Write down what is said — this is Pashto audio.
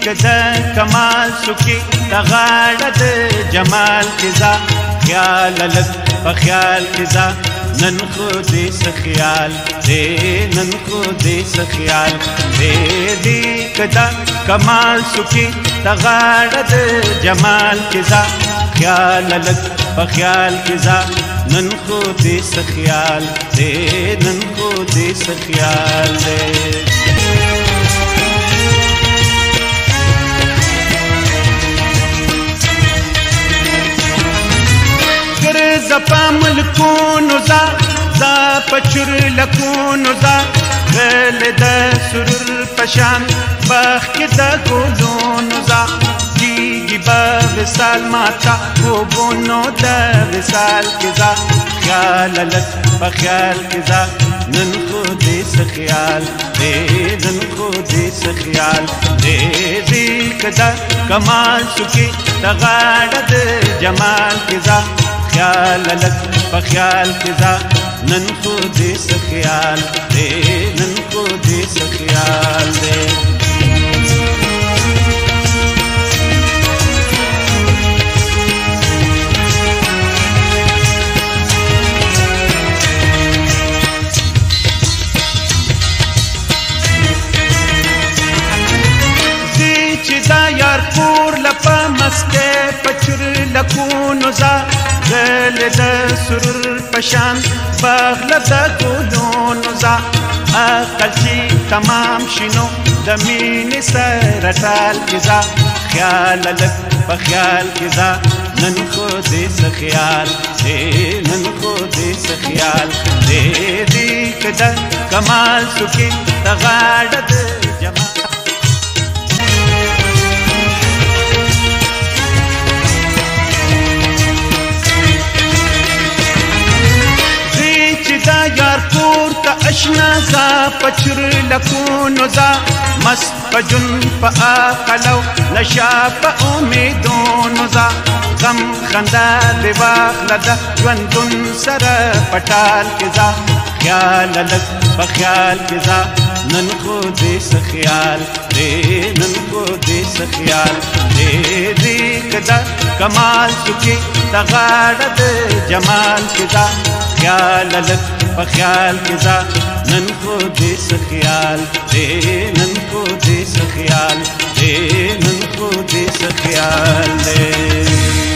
کده کمال سکی تغاړه د جمال کزا خیال لګ په خیال کزا نن خو دې سخیال دې نن خو دې سخیال دې کده کمال سکی تغاړه د جمال کزا خیال لګ په خیال کزا نن خو دې سخیال دې نن خو دې سخیال دې زپا ملکونو زا پچر لکونو زا غل د سرور پشان بخ دا ګلونو زا دیږي با وصال ماتا خوبونو د وصال کزا خیال لک په خیال کزا نن خو دې سخیال دې نن خو دې سخیال دې کدا کمال سکی تغاړه د جمال کزا خیال لګ په خیال کزا نن خو دې سخیال دې نن خو دې سخیال دې دا یار پور لپا مسکه پچر لکونو زا غل د سرور پشان باغل د ګلونو زا عقل چې تمام شینو د مینې سره ټال کزا خیال لګ په خیال کزا نن خو دې سخیال دې نن خو دې سخیال دې کده کمال سکی تغاړه د جمال دا یار پور تا اشنا زا پچر لکونو زا مست پجن پا آقلو نشا پا امیدونو زا غم خندا دیواغ لدا جوندن سر پٹال کزا خیال لگ پا خیال کزا نن خو دې سخیال دې نن خو دې سخیال دې کدا کمال سکی تغاړه د جمال کزا خیال لګ په خیال کزا نن خو دې سخیال دې نن خو دې سخیال دې نن خو دې سخیال دې